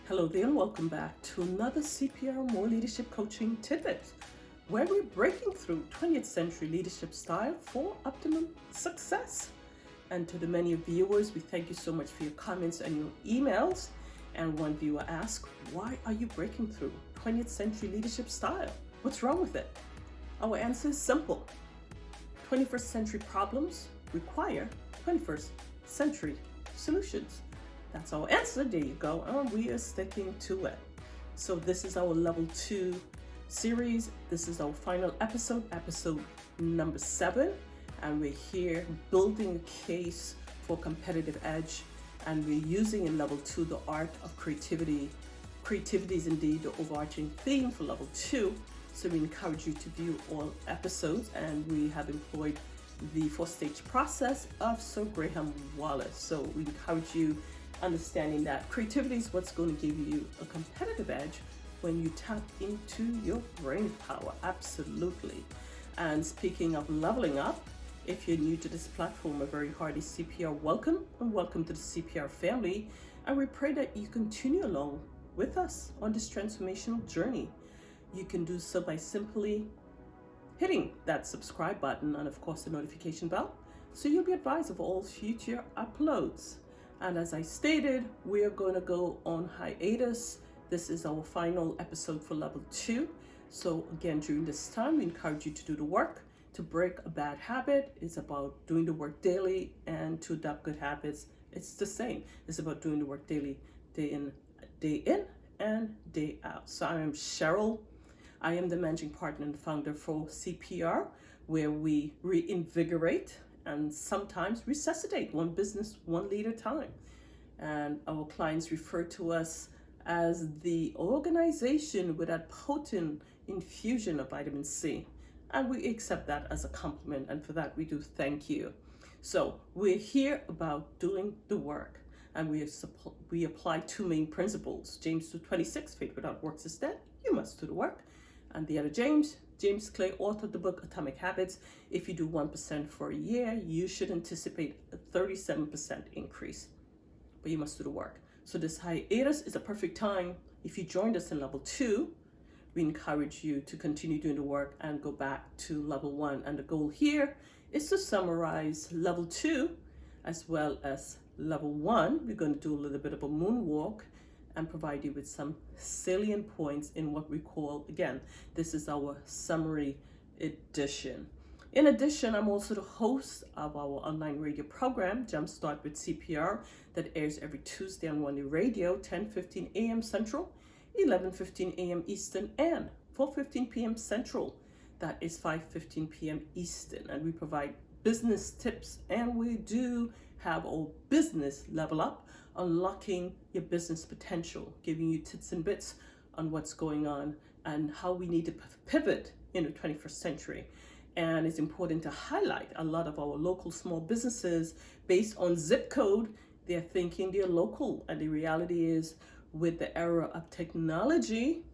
Hello there and welcome back to another CPR More Leadership Coaching Tidbits, where we're breaking through 20th century leadership style for optimum success. And to the many viewers, we thank you so much for your comments and your emails. And one viewer asked, why are you breaking through 20th century leadership style? What's wrong with it? Our answer is simple. 21st century problems require 21st century solutions. That's our answer. There you go. And we are sticking to it. So this is our level 2 series. This is our final episode number 7. And we're here building a case for competitive edge. And we're using in level 2 the art of creativity. Creativity is indeed the overarching theme for level 2. So we encourage you to view all episodes. And we have employed the 4-stage process of Sir Graham Wallace. So we encourage you understanding that creativity is what's going to give you a competitive edge when you tap into your brain power. Absolutely. And speaking of leveling up, if you're new to this platform, a very hearty CPR welcome and welcome to the CPR family. And we pray that you continue along with us on this transformational journey. You can do so by simply hitting that subscribe button and of course the notification bell, so you'll be advised of all future uploads. And as I stated, we are going to go on hiatus. This is our final episode for level 2. So again, during this time, we encourage you to do the work. To break a bad habit is about doing the work daily, and to adopt good habits, it's the same. It's about doing the work daily, day in and day out. So I am Cheryl. I am the managing partner and founder for CPR, where we reinvigorate and sometimes resuscitate one business, one lead at a time. And our clients refer to us as the organization with that potent infusion of vitamin C. And we accept that as a compliment. And for that, we do thank you. So we're here about doing the work. And we apply 2 main principles. James 2:26, faith without works is dead. You must do the work. And the other James Clear authored the book Atomic Habits. If you do 1% for a year, you should anticipate a 37% increase. But you must do the work. So this hiatus is a perfect time. If you joined us in level 2, we encourage you to continue doing the work and go back to level 1. And the goal here is to summarize level 2 as well as level 1. We're going to do a little bit of a moonwalk and provide you with some salient points in what we call, again, this is our summary edition. In addition, I'm also the host of our online radio program, Jumpstart with CPR, that airs every Tuesday on One New Radio, 10:15 a.m. Central, 11:15 a.m. Eastern, and 4:15 p.m. Central. That is 5:15 p.m. Eastern. And we provide business tips, and we do have our business level up, unlocking your business potential, giving you tips and bits on what's going on and how we need to pivot in the 21st century. And it's important to highlight a lot of our local small businesses based on zip code. They're thinking they're local, and the reality is, with the era of technology,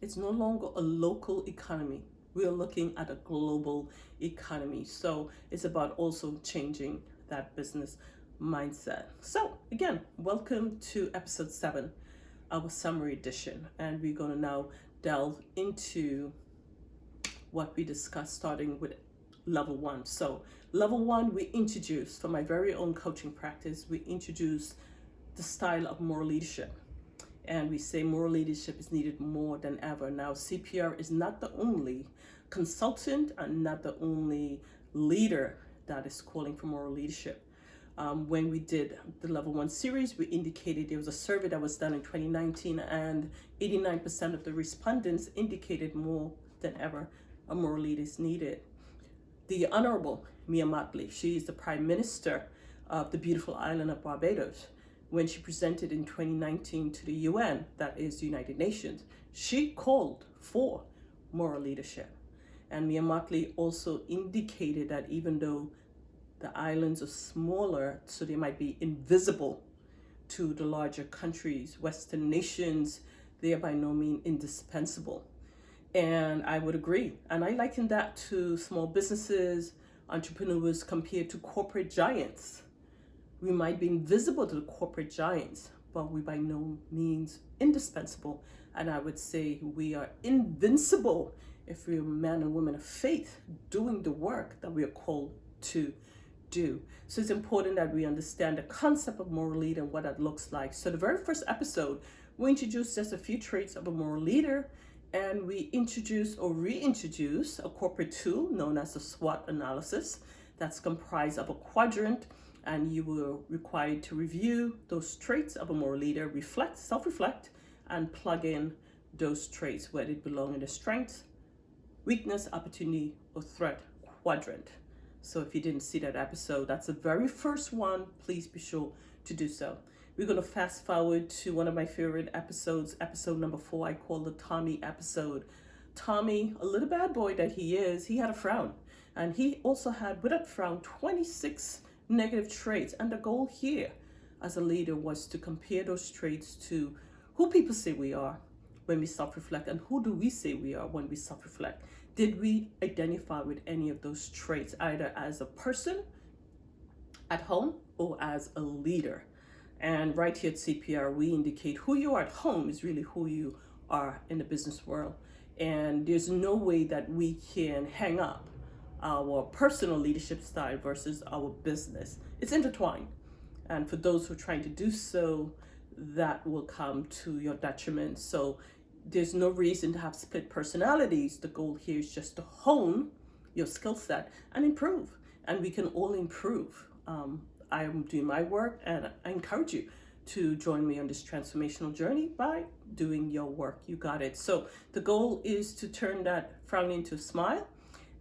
it's no longer a local economy. We are looking at a global economy. So it's about also changing that business mindset. So again, welcome to episode 7, our summary edition. And we're going to now delve into what we discussed, starting with level 1. So level 1, we introduced, for my very own coaching practice, we introduced the style of moral leadership. And we say moral leadership is needed more than ever. Now, CPR is not the only consultant and not the only leader that is calling for moral leadership. When we did the level 1 series, we indicated there was a survey that was done in 2019, and 89% of the respondents indicated more than ever a moral leader is needed. The Honorable Mia Mottley, she is the Prime Minister of the beautiful island of Barbados. When she presented in 2019 to the UN, that is the United Nations, she called for moral leadership. And Mia Mottley also indicated that even though the islands are smaller, so they might be invisible to the larger countries, Western nations, they are by no means indispensable. And I would agree. And I liken that to small businesses, entrepreneurs compared to corporate giants. We might be invisible to the corporate giants, but we by no means indispensable. And I would say we are invincible if we're men and women of faith doing the work that we are called to do. So it's important that we understand the concept of moral leader and what that looks like. So the very first episode, we introduced just a few traits of a moral leader, and we introduce or reintroduce a corporate tool known as the SWOT analysis that's comprised of a quadrant, and you were required to review those traits of a moral leader, reflect, self-reflect, and plug in those traits where they belong in the strength, weakness, opportunity, or threat quadrant. So if you didn't see that episode, that's the very first one. Please be sure to do so. We're going to fast forward to one of my favorite episodes, episode number 4. I call the Tommy episode. Tommy, a little bad boy that he is, he had a frown. And he also had, with that frown, 26 negative traits. And the goal here as a leader was to compare those traits to who people say we are when we self-reflect, and who do we say we are when we self-reflect. Did we identify with any of those traits, either as a person at home or as a leader? And right here at CPR, we indicate who you are at home is really who you are in the business world. And there's no way that we can hang up our personal leadership style versus our business. It's intertwined. And for those who are trying to do so, that will come to your detriment. So there's no reason to have split personalities. The goal here is just to hone your skill set and improve. And we can all improve. I am doing my work, and I encourage you to join me on this transformational journey by doing your work. You got it. So the goal is to turn that frown into a smile.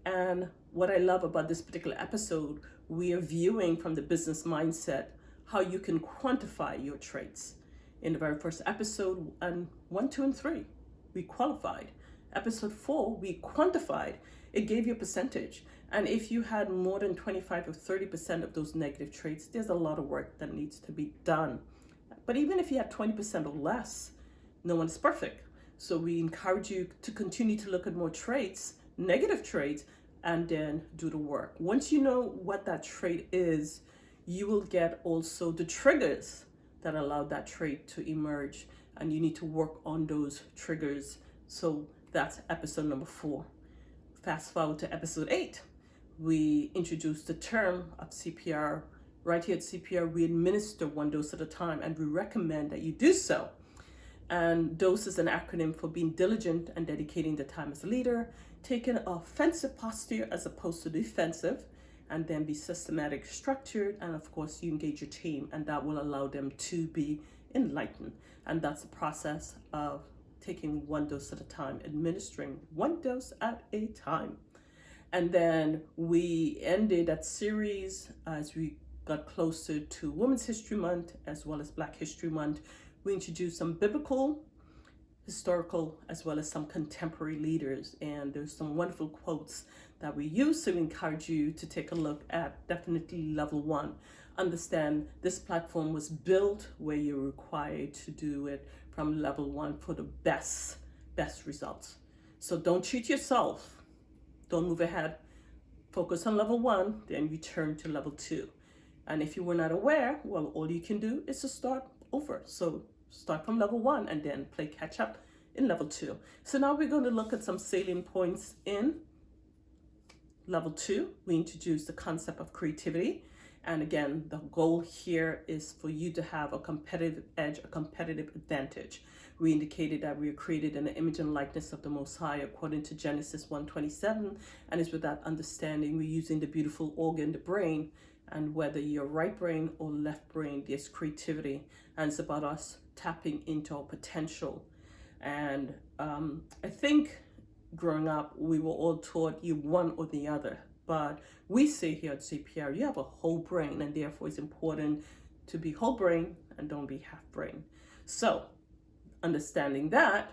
And what I love about this particular episode, we are viewing from the business mindset how you can quantify your traits. In the very first episode, and 1, 2, and 3, we qualified. Episode 4, we quantified. It gave you a percentage. And if you had more than 25 or 30% of those negative traits, there's a lot of work that needs to be done. But even if you had 20% or less, no one is perfect. So we encourage you to continue to look at more traits, negative traits, and then do the work. Once you know what that trait is, you will get also the triggers that allow that trait to emerge, and you need to work on those triggers. So that's episode number 4. Fast forward to episode 8. We introduced the term of CPR. Right here at CPR, we administer 1 dose at a time, and we recommend that you do so. And DOSE is an acronym for being diligent and dedicating the time as a leader, taking an offensive posture as opposed to defensive, and then be systematic, structured, and of course you engage your team, and that will allow them to be enlightened. And that's the process of taking 1 dose at a time, administering 1 dose at a time. And then we ended that series as we got closer to Women's History Month as well as Black History Month. We introduced some biblical, historical, as well as some contemporary leaders. And there's some wonderful quotes that we use. So we encourage you to take a look at definitely level 1. Understand this platform was built where you're required to do it from level 1 for the best results. So don't cheat yourself. Don't move ahead. Focus on level 1, then return to level 2. And if you were not aware, well, all you can do is to start over. So start from level 1 and then play catch up in level 2. So now we're going to look at some salient points in level 2. We introduced the concept of creativity. And again, the goal here is for you to have a competitive edge, a competitive advantage. We indicated that we are created in the image and likeness of the Most High according to Genesis 1:27. And it's with that understanding we're using the beautiful organ, the brain, and whether you're right brain or left brain, there's creativity. And it's about us tapping into our potential. And I think growing up, we were all taught you one or the other. But we say here at CPR, you have a whole brain, and therefore it's important to be whole brain and don't be half brain. So understanding that,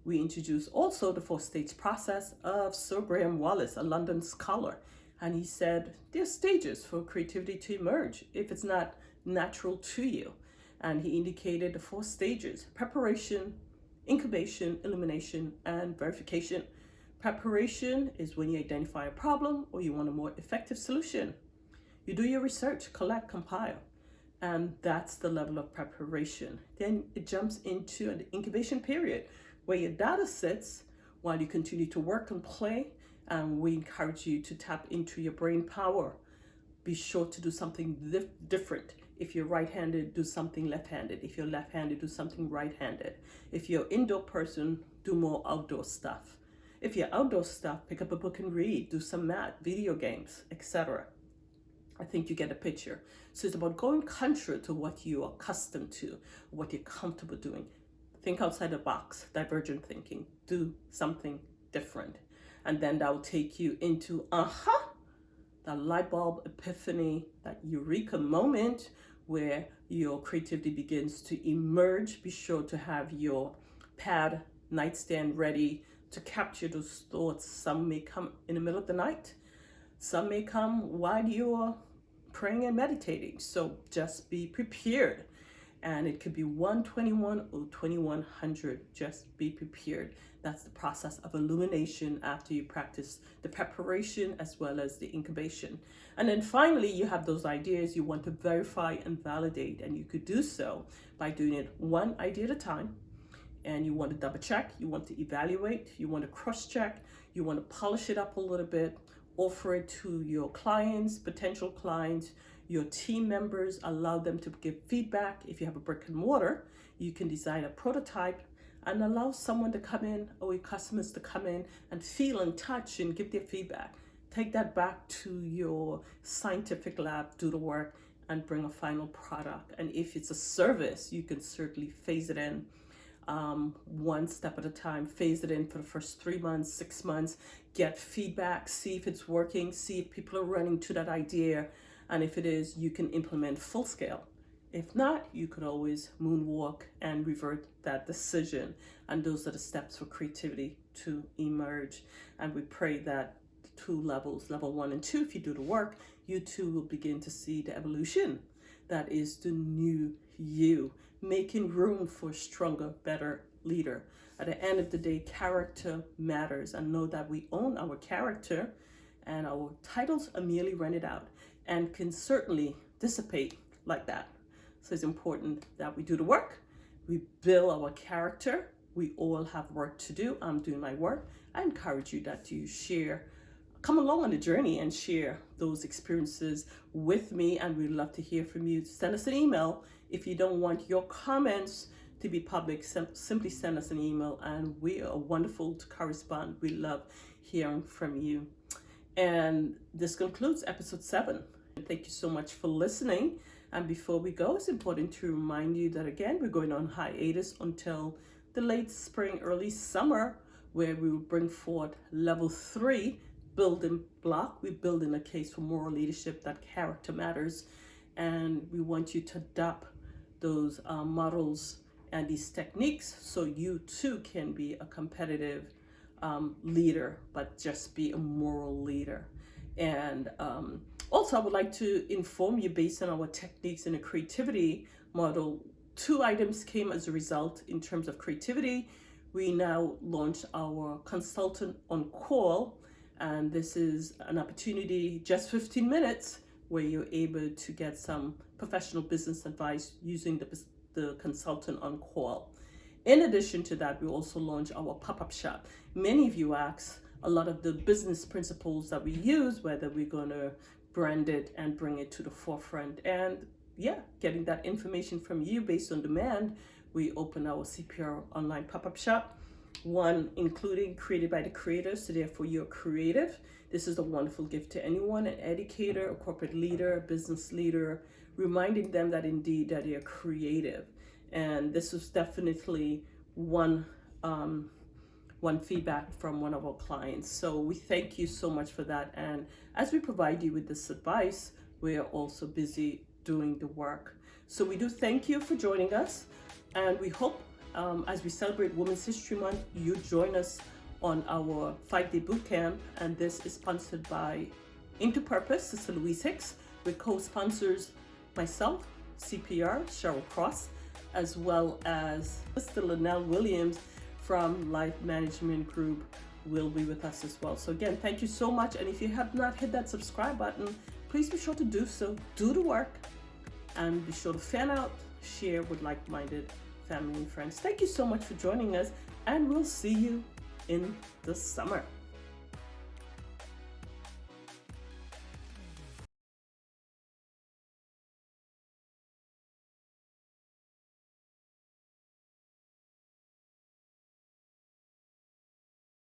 we introduce also the 4-stage process of Sir Graham Wallace, a London scholar. And he said, there's stages for creativity to emerge if it's not natural to you. And he indicated the 4 stages: preparation, incubation, elimination, and verification. Preparation is when you identify a problem or you want a more effective solution. You do your research, collect, compile. And that's the level of preparation. Then it jumps into an incubation period where your data sits while you continue to work and play. And we encourage you to tap into your brain power. Be sure to do something different. If you're right-handed, do something left-handed. If you're left-handed, do something right-handed. If you're an indoor person, do more outdoor stuff. If you're outdoor stuff, pick up a book and read, do some math, video games, etc. I think you get a picture. So it's about going contrary to what you are accustomed to, what you're comfortable doing. Think outside the box, divergent thinking, do something different. And then that will take you into, that light bulb epiphany, that eureka moment where your creativity begins to emerge. Be sure to have your pad, nightstand ready to capture those thoughts. Some may come in the middle of the night. Some may come while you're praying and meditating. So just be prepared. And it could be 121 or 2100. Just be prepared. That's the process of illumination after you practice the preparation as well as the incubation. And then finally, you have those ideas you want to verify and validate. And you could do so by doing it one idea at a time. And you want to double check, you want to evaluate, you want to cross check, you want to polish it up a little bit, offer it to your clients, potential clients, your team members, allow them to give feedback. If you have a brick and mortar, you can design a prototype and allow someone to come in or your customers to come in and feel and touch and give their feedback. Take that back to your scientific lab, do the work, and bring a final product. And if it's a service, you can certainly phase it in. One step at a time, phase it in for the first 3 months, 6 months, get feedback, see if it's working, see if people are running to that idea. And if it is, you can implement full scale. If not, you could always moonwalk and revert that decision. And those are the steps for creativity to emerge. And we pray that 2 levels, level 1 and 2, if you do the work, you too will begin to see the evolution. That is the new you, making room for a stronger, better leader. At the end of the day, character matters, and know that we own our character, and our titles are merely rented out and can certainly dissipate like that. So it's important that we do the work, we build our character. We all have work to do. I'm doing my work. I encourage you that you share, come along on the journey and share those experiences with me, and we'd love to hear from you. Send us an email. If you don't want your comments to be public, simply send us an email, and we are wonderful to correspond. We love hearing from you. And this concludes episode 7. Thank you so much for listening. And before we go, it's important to remind you that, again, we're going on hiatus until the late spring, early summer, where we will bring forth level 3 building block. We're building a case for moral leadership, that character matters. And we want you to adopt those models and these techniques so you too can be a competitive leader, but just be a moral leader. And also, I would like to inform you, based on our techniques in the creativity model, 2 items came as a result in terms of creativity. We now launched our consultant on call, and this is an opportunity, just 15 minutes, where you're able to get some professional business advice using the consultant on call. In addition to that, we also launched our pop-up shop. Many of you asked a lot of the business principles that we use, whether we're going to brand it and bring it to the forefront. And yeah, getting that information from you based on demand, we open our CPR online pop-up shop. One including created by the creators, so therefore you're creative. This is a wonderful gift to anyone, an educator, a corporate leader, a business leader, reminding them that indeed that they are creative. And this was definitely one feedback from one of our clients. So we thank you so much for that. And as we provide you with this advice, we are also busy doing the work. So we do thank you for joining us. And we hope as we celebrate Women's History Month, you join us on our 5-day boot camp. And this is sponsored by Into Purpose, Sister Louise Hicks, with co-sponsors myself, CPR, Cheryl Cross, as well as Mr. Linnell Williams from Life Management Group will be with us as well. So again, thank you so much. And if you have not hit that subscribe button, please be sure to do so. Do the work And be sure to fan out, share with like-minded family and friends. Thank you so much for joining us, and we'll see you in the summer.